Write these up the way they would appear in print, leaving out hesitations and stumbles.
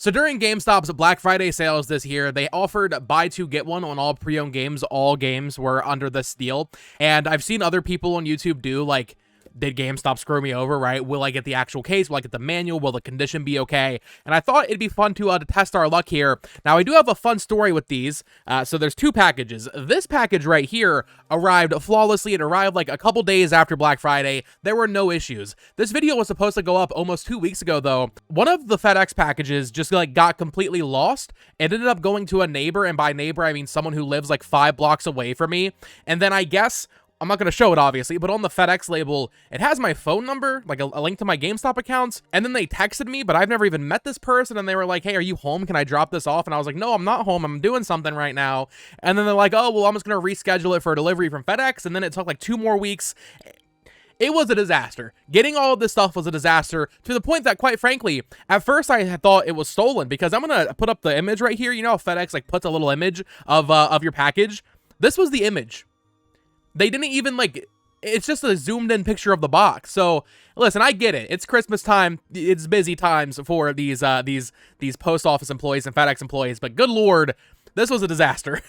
So during GameStop's Black Friday sales this year, they offered buy two, get one on all pre-owned games. All games were under this deal. And I've seen other people on YouTube do, like, did GameStop screw me over, right? Will I get the actual case? Will I get the manual? Will the condition be okay? And I thought it'd be fun to test our luck here. Now, I do have a fun story with these. So there's two packages. This package right here arrived flawlessly. It arrived like a couple days after Black Friday. There were no issues. This video was supposed to go up almost 2 weeks ago, though. One of the FedEx packages just like got completely lost. It ended up going to a neighbor, and by neighbor, I mean someone who lives like 5 blocks away from me. And then I guess, I'm not going to show it, obviously, but on the FedEx label, it has my phone number, like a link to my GameStop accounts, and then they texted me, but I've never even met this person, and they were like, hey, are you home? Can I drop this off? And I was like, no, I'm not home. I'm doing something right now. And then they're like, oh, well, I'm just going to reschedule it for delivery from FedEx, and then it took like 2 more weeks. It was a disaster. Getting all of this stuff was a disaster, to the point that, quite frankly, at first I had thought it was stolen, because I'm going to put up the image right here. You know how FedEx like puts a little image of your package? This was the image. They didn't even, like, it's just a zoomed in picture of the box. So, listen, I get it. It's Christmas time. It's busy times for these post office employees and FedEx employees, but good Lord, this was a disaster.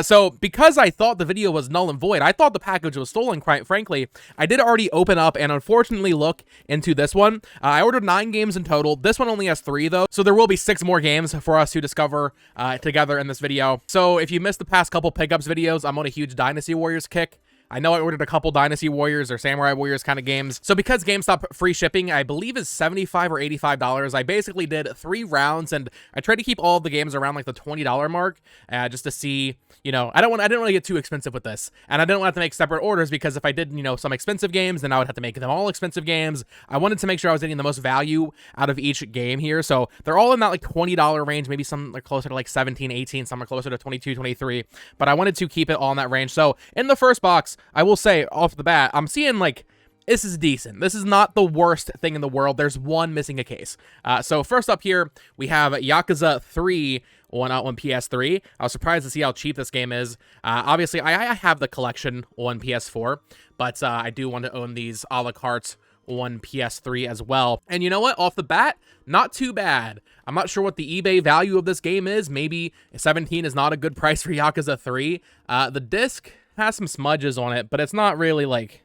So, because I thought the video was null and void, I thought the package was stolen, quite frankly. I did already open up and unfortunately look into this one. I ordered 9 games in total. This one only has 3, though, so there will be 6 more games for us to discover together in this video. So, if you missed the past couple pickups videos, I'm on a huge Dynasty Warriors kick. I know I ordered a couple Dynasty Warriors or Samurai Warriors kind of games. So because GameStop free shipping, I believe, is $75 or $85, I basically did 3 rounds, and I tried to keep all of the games around like the $20 mark, just to see, you know, I didn't want to get too expensive with this, and I didn't want to make separate orders, because if I did, you know, some expensive games, then I would have to make them all expensive games. I wanted to make sure I was getting the most value out of each game here. So they're all in that like $20 range. Maybe some are closer to like 17, 18, some are closer to 22, 23, but I wanted to keep it all in that range. So in the first box, I will say off the bat, I'm seeing like, this is decent. This is not the worst thing in the world. There's one missing a case. So first up here, we have Yakuza 3 on PS3. I was surprised to see how cheap this game is. Obviously, I have the collection on PS4, but I do want to own these a la carte on PS3 as well. And you know what? Off the bat, not too bad. I'm not sure what the eBay value of this game is. Maybe 17 is not a good price for Yakuza 3. The disc has some smudges on it, but it's not really like,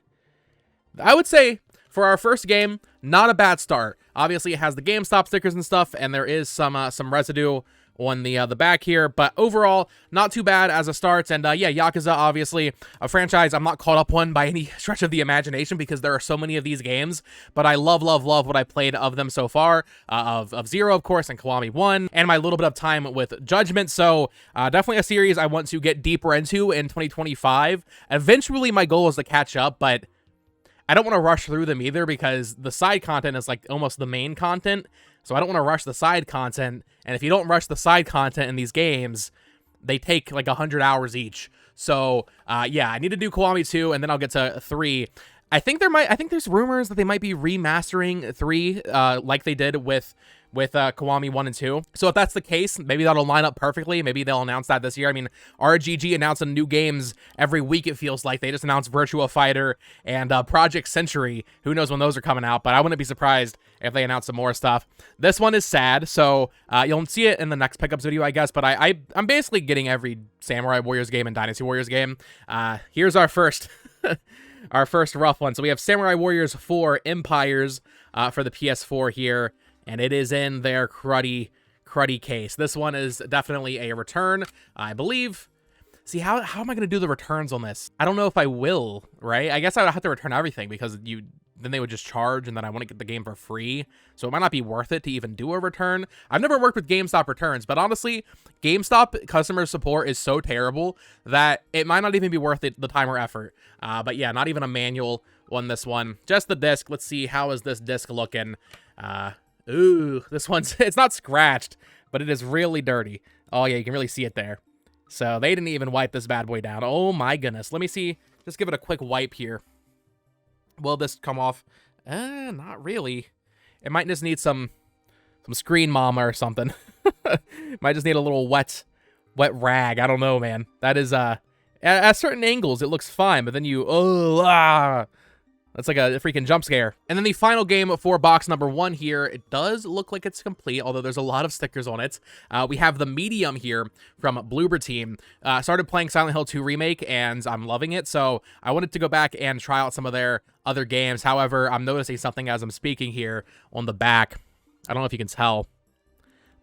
I would say for our first game, not a bad start. Obviously, it has the GameStop stickers and stuff, and there is some residue on the back here, but overall, not too bad as a start. And yeah, Yakuza, obviously a franchise I'm not caught up on by any stretch of the imagination, because there are so many of these games, but I love what I played of them so far, of Zero, of course, and Kiwami 1, and my little bit of time with Judgment. So definitely a series I want to get deeper into in 2025. Eventually, my goal is to catch up, but I don't want to rush through them either, because the side content is like almost the main content. So I don't want to rush the side content, and if you don't rush the side content in these games, they take like 100 hours each. So yeah, I need to do Kiwami 2, and then I'll get to 3. I think there's rumors that they might be remastering 3, like they did with Kiwami 1 and 2. So if that's the case, maybe that'll line up perfectly. Maybe they'll announce that this year. I mean, RGG announcing new games every week, it feels like. They just announced Virtua Fighter and Project Century. Who knows when those are coming out, but I wouldn't be surprised if they announce some more stuff. This one is sad, so you'll see it in the next pickups video, I guess, but I'm basically getting every Samurai Warriors game and Dynasty Warriors game. Here's our first our first rough one. So we have Samurai Warriors 4 Empires for the PS4 here, and it is in their cruddy case. This one is definitely a return, I believe. See, how am I going to do the returns on this? I don't know if I will, right? I guess I would have to return everything, because then they would just charge, and then I want to get the game for free. So it might not be worth it to even do a return. I've never worked with GameStop returns, but honestly, GameStop customer support is so terrible that it might not even be worth it, the time or effort. But yeah, not even a manual on this one. Just the disc. Let's see, how is this disc looking? Ooh, this one's, it's not scratched, but it is really dirty. Oh yeah, you can really see it there. So they didn't even wipe this bad boy down. Oh my goodness. Let me see. Just give it a quick wipe here. Will this come off? Not really. It might just need some screen mama or something. Might just need a little wet rag. I don't know, man. That is, at certain angles, it looks fine, but then That's like a freaking jump scare. And then the final game for box number 1 here, it does look like it's complete, although there's a lot of stickers on it. We have the medium here from Bloober Team. Started playing Silent Hill 2 Remake, and I'm loving it, so I wanted to go back and try out some of their other games. However, I'm noticing something as I'm speaking here on the back. I don't know if you can tell.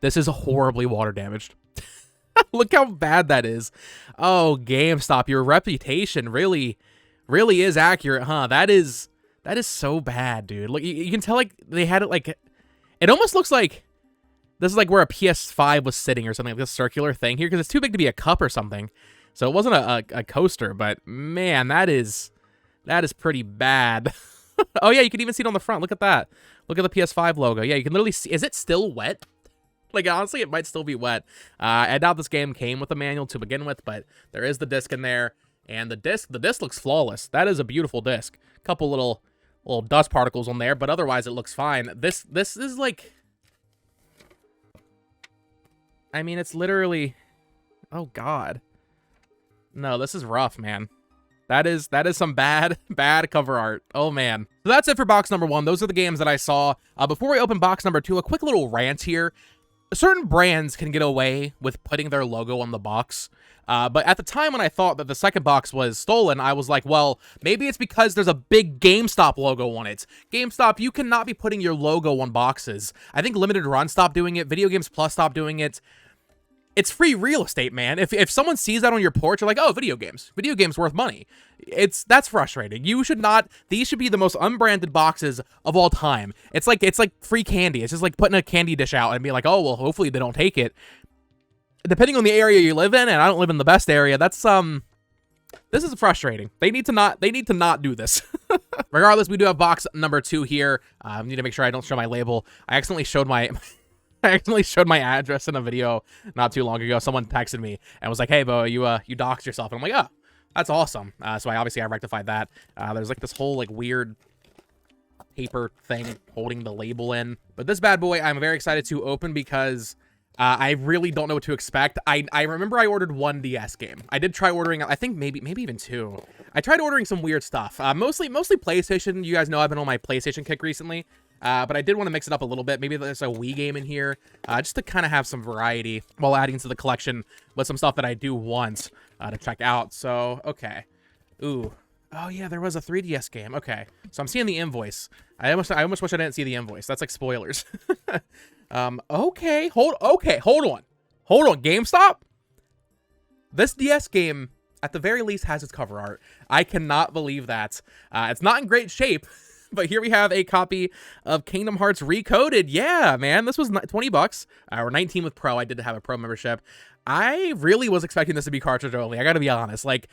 This is horribly water damaged. Look how bad that is. Oh, GameStop, your reputation really is accurate, huh? That is so bad, dude. Look, you can tell, like, they had it, like, it almost looks like this is like where a PS5 was sitting or something, like this circular thing here, because it's too big to be a cup or something. So it wasn't a coaster, but man, that is pretty bad. Oh yeah, you can even see it on the front. Look at that. Look at the PS5 logo. Yeah, you can literally see. Is it still wet? Like, honestly, it might still be wet. I doubt this game came with a manual to begin with, but there is the disc in there. And the disc looks flawless. That is a beautiful disc. Couple little dust particles on there, but otherwise it looks fine. This is like, I mean, it's literally, oh god. No, this is rough, man. That is some bad cover art. Oh man. So that's it for box number 1. Those are the games that I saw. Before we open box number 2, a quick little rant here. Certain brands can get away with putting their logo on the box. But at the time when I thought that the second box was stolen, I was like, well, maybe it's because there's a big GameStop logo on it. GameStop, you cannot be putting your logo on boxes. I think Limited Run stopped doing it. Video Games Plus stopped doing it. It's free real estate, man. If someone sees that on your porch, you're like, oh, video games worth money. That's frustrating. You should not. These should be the most unbranded boxes of all time. It's like free candy. It's just like putting a candy dish out and being like, oh, well, hopefully they don't take it. Depending on the area you live in, and I don't live in the best area, that's this is frustrating. They need to not do this. Regardless, we do have box number 2 here. I need to make sure I don't show my label. I accidentally showed my address in a video not too long ago. Someone texted me and was like, hey, Bo, you doxed yourself. And I'm like, oh, that's awesome. So I rectified that. There's like this whole like weird paper thing holding the label in. But this bad boy, I'm very excited to open because I really don't know what to expect. I remember I ordered 1 DS game. I did try ordering, I think maybe even 2. I tried ordering some weird stuff. Mostly PlayStation. You guys know I've been on my PlayStation kick recently. But I did want to mix it up a little bit. Maybe there's a Wii game in here, just to kind of have some variety while adding to the collection with some stuff that I do want to check out. So, okay. Ooh. Oh, yeah, there was a 3DS game. Okay. So I'm seeing the invoice. I almost wish I didn't see the invoice. That's like spoilers. Okay. Hold on. GameStop? This DS game, at the very least, has its cover art. I cannot believe that. It's not in great shape. But here we have a copy of Kingdom Hearts Recoded. Yeah, man, this was 20 bucks, or 19 with Pro. I did have a Pro membership. I really was expecting this to be cartridge only. I gotta be honest. Like,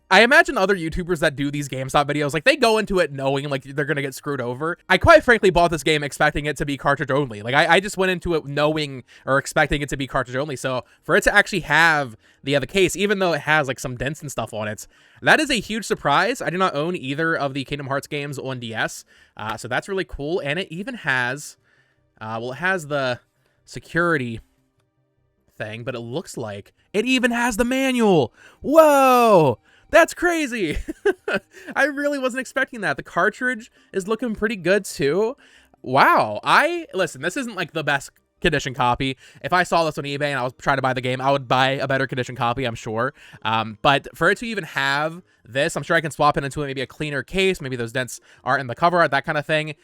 I imagine other YouTubers that do these GameStop videos, like, they go into it knowing, like, they're gonna get screwed over. I quite frankly bought this game expecting it to be cartridge only. Like, I just went into it knowing or expecting it to be cartridge only. So for it to actually have the case, even though it has, like, some dents and stuff on it, that is a huge surprise. I do not own either of the Kingdom Hearts games on DS, so that's really cool. And it even has, well, it has the security thing, but it looks like it even has the manual. Whoa! That's crazy. I really wasn't expecting that. The cartridge is looking pretty good too. Wow. Listen, this isn't like the best condition copy. If I saw this on eBay and I was trying to buy the game, I would buy a better condition copy, I'm sure. But for it to even have this, I'm sure I can swap it into maybe a cleaner case. Maybe those dents aren't in the cover art, that kind of thing.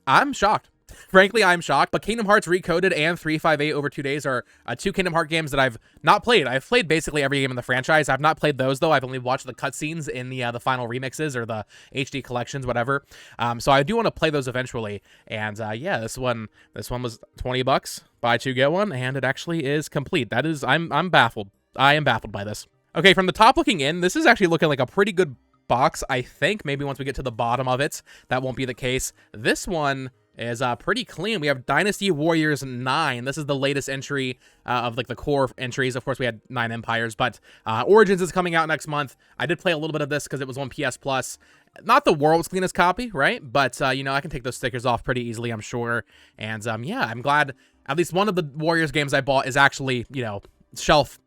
I'm shocked. Frankly, I'm shocked. But Kingdom Hearts Recoded and 358 Over 2 Days are 2 Kingdom Hearts games that I've not played. I've played basically every game in the franchise. I've not played those, though. I've only watched the cutscenes in the final remixes or the HD collections, whatever. So I do want to play those eventually. And yeah, this one was 20 bucks. Buy 2, get 1, and it actually is complete. That is, I'm baffled. I am baffled by this. Okay, from the top looking in, this is actually looking like a pretty good box, I think. Maybe once we get to the bottom of it, that won't be the case. This one is pretty clean. We have Dynasty Warriors 9. This is the latest entry of like the core entries. Of course, we had 9 Empires, but Origins is coming out next month. I did play a little bit of this because it was on PS Plus. Not the world's cleanest copy, right? But you know, I can take those stickers off pretty easily, I'm sure. And yeah, I'm glad at least one of the Warriors games I bought is actually, you know, shelf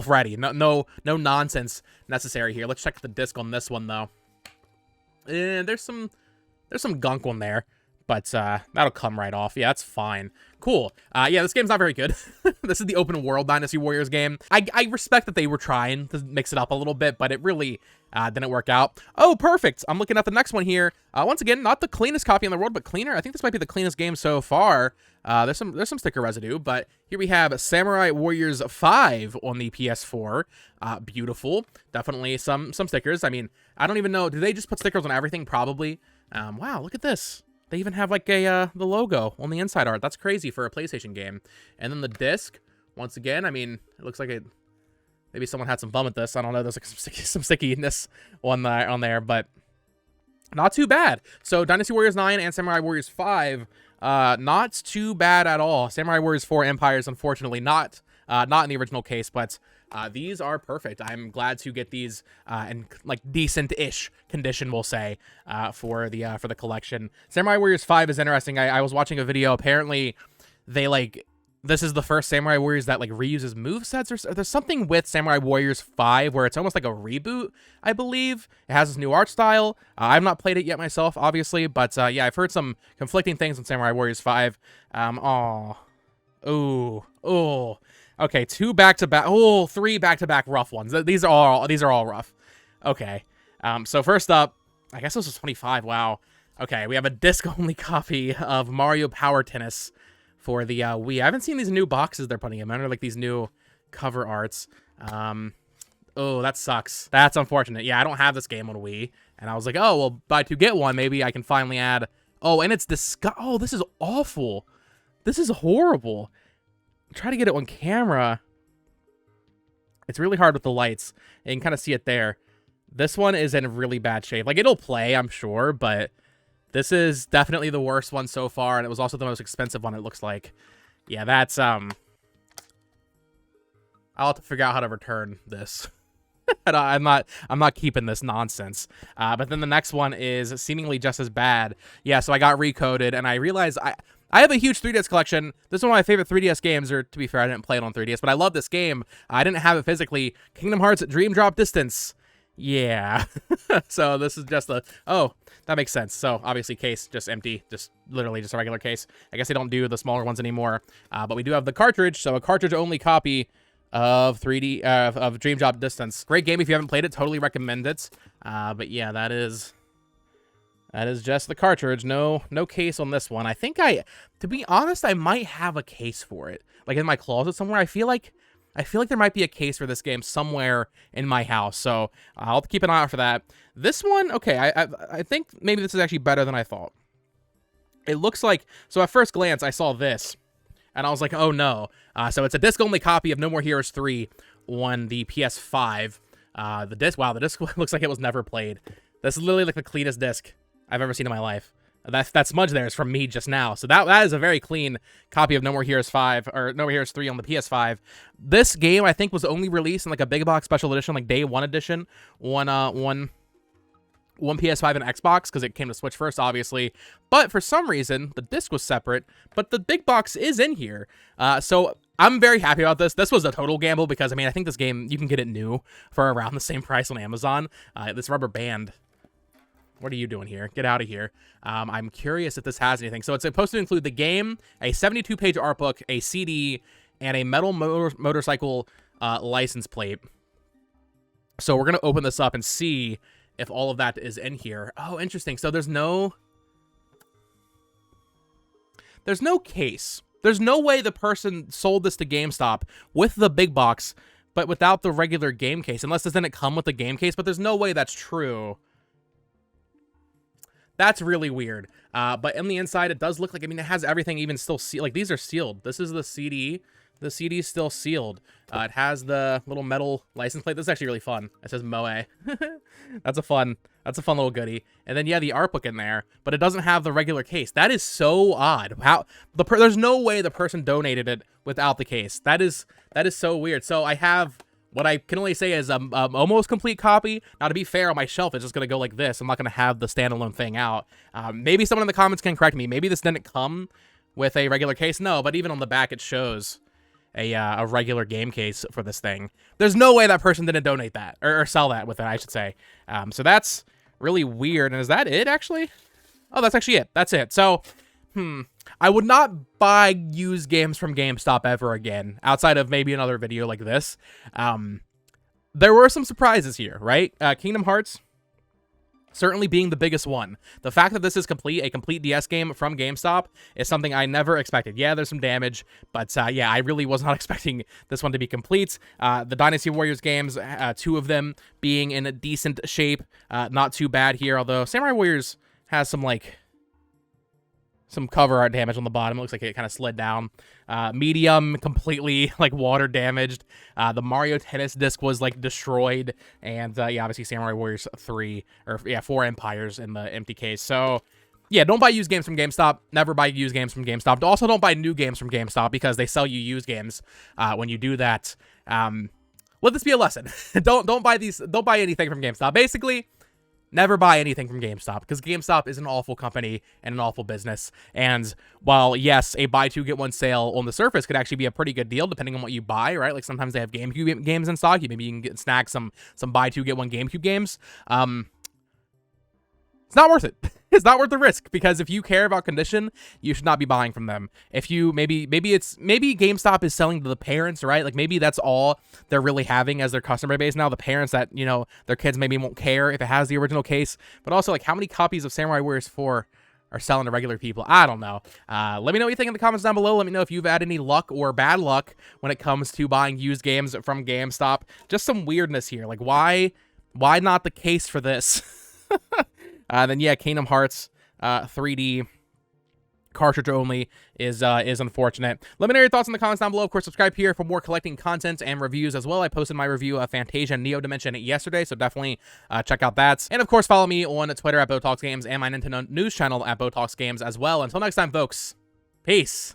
ready. No nonsense necessary here. Let's check the disc on this one though. And there's some There's some gunk on there, but that'll come right off. Yeah, that's fine. Cool. Yeah, this game's not very good. This is the open world Dynasty Warriors game. I respect that they were trying to mix it up a little bit, but it really didn't work out. Oh, perfect. I'm looking at the next one here. Once again, not the cleanest copy in the world, but cleaner. I think this might be the cleanest game so far. There's some sticker residue, but here we have Samurai Warriors 5 on the PS4. Beautiful. Definitely some stickers. I mean, I don't even know. Do they just put stickers on everything? Probably. Wow, look at this. They even have like the logo on the inside art. That's crazy for a PlayStation game. And then the disc, once again, I mean, it looks like maybe someone had some fun with this. I don't know. There's like some stickiness on there, but not too bad. So Dynasty Warriors 9 and Samurai Warriors 5, not too bad at all. Samurai Warriors 4 Empires, unfortunately, not in the original case, but these are perfect. I'm glad to get these in like decent-ish condition, we'll say, for the collection. Samurai Warriors 5 is interesting. I was watching a video. Apparently, this is the first Samurai Warriors that like reuses movesets, or there's something with Samurai Warriors 5 where it's almost like a reboot, I believe. It has this new art style. I've not played it yet myself, obviously, but yeah, I've heard some conflicting things on Samurai Warriors 5. Okay, 2 back-to-back. Oh, 3 back-to-back rough ones. These are all rough. Okay. So first up, I guess this was 25. Wow. Okay, we have a disc-only copy of Mario Power Tennis for the Wii. I haven't seen these new boxes they're putting in. Under like these new cover arts. Oh, that sucks. That's unfortunate. Yeah, I don't have this game on Wii, and I was like, oh, well, buy 2 get 1. Maybe I can finally add. Oh, and it's oh, this is awful. This is horrible. Try to get it on camera. It's really hard with the lights. And you can kind of see it there. This one is in really bad shape. Like, it'll play, I'm sure, but this is definitely the worst one so far, and it was also the most expensive one, it looks like. Yeah, that's, I'll have to figure out how to return this. And I'm not keeping this nonsense. But then the next one is seemingly just as bad. Yeah, so I got recoded, and I realized I have a huge 3DS collection. This is one of my favorite 3DS games, or to be fair, I didn't play it on 3DS, but I love this game. I didn't have it physically. Kingdom Hearts Dream Drop Distance. Yeah. So this is just oh, that makes sense. So obviously case just empty, just literally just a regular case. I guess they don't do the smaller ones anymore. But we do have the cartridge, so a cartridge-only copy of 3D of Dream Drop Distance. Great game if you haven't played it. Totally recommend it. But yeah, that is just the cartridge. No case on this one. I think to be honest, I might have a case for it, like in my closet somewhere. I feel like there might be a case for this game somewhere in my house. So I'll keep an eye out for that. This one, okay, I think maybe this is actually better than I thought. It looks like, so at first glance, I saw this, and I was like, oh no. So it's a disc-only copy of No More Heroes 3 on the PS5. The disc looks like it was never played. This is literally like the cleanest disc I've ever seen in my life. That smudge there is from me just now. So that is a very clean copy of No More Heroes 5, or No More Heroes 3 on the PS5. This game, I think, was only released in like a big box special edition, like day 1 edition, one PS5 and Xbox, because it came to Switch first, obviously. But for some reason, the disc was separate, but the big box is in here. So I'm very happy about this. This was a total gamble, because, I mean, I think this game, you can get it new for around the same price on Amazon. This rubber band. What are you doing here? Get out of here. I'm curious if this has anything. So it's supposed to include the game, a 72-page art book, a CD, and a metal motorcycle license plate. So we're going to open this up and see if all of that is in here. Oh, interesting. So there's no case. There's no way the person sold this to GameStop with the big box, but without the regular game case, unless this didn't come with the game case, but there's no way that's true. That's really weird. But in the inside, it does look like, I mean, it has everything even still sealed. Like, these are sealed. This is the CD. The CD is still sealed. It has the little metal license plate. This is actually really fun. It says Moe. That's a fun little goodie. And then, yeah, the art book in there, but it doesn't have the regular case. That is so odd. There's no way the person donated it without the case. That is so weird. So I have what I can only say is almost complete copy. Now, to be fair, on my shelf, it's just going to go like this. I'm not going to have the standalone thing out. Maybe someone in the comments can correct me. Maybe this didn't come with a regular case. No, but even on the back, it shows a regular game case for this thing. There's no way that person didn't donate that, or sell that with it, I should say. So that's really weird. And is that it, actually? Oh, that's actually it. That's it. So, I would not buy used games from GameStop ever again, outside of maybe another video like this. There were some surprises here, right? Kingdom Hearts certainly being the biggest one. The fact that this is a complete DS game from GameStop is something I never expected. Yeah, there's some damage, but yeah, I really was not expecting this one to be complete. The Dynasty Warriors games, 2 of them being in a decent shape, not too bad here, although Samurai Warriors has some cover art damage on the bottom. It looks like it kind of slid down. Medium, completely like water damaged. The Mario Tennis disc was like destroyed, and yeah, obviously Samurai Warriors 4 Empires in the empty case. So yeah, don't buy used games from GameStop. Never buy used games from GameStop. Also, don't buy new games from GameStop because they sell you used games. When you do that, let this be a lesson. Don't buy anything from GameStop. Basically, never buy anything from GameStop, because GameStop is an awful company and an awful business. And while, yes, a buy two, get one sale on the surface could actually be a pretty good deal depending on what you buy, right? Like sometimes they have GameCube games in stock. Maybe you can snag some buy two, get one GameCube games. It's not worth it. It's not worth the risk, because if you care about condition, you should not be buying from them. If you maybe GameStop is selling to the parents, right? Like maybe that's all they're really having as their customer base now. The parents that, you know, their kids maybe won't care if it has the original case. But also, like, how many copies of Samurai Warriors 4 are selling to regular people? I don't know. Let me know what you think in the comments down below. Let me know if you've had any luck or bad luck when it comes to buying used games from GameStop. Just some weirdness here. Like, why not the case for this? Then yeah, Kingdom Hearts 3D cartridge only is unfortunate. Let me know your thoughts in the comments down below. Of course, subscribe here for more collecting content and reviews as well. I posted my review of Fantasia Neo Dimension yesterday, so definitely check out that. And of course, follow me on Twitter at BoTalksGames and my Nintendo news channel at BoTalksGames as well. Until next time, folks, peace.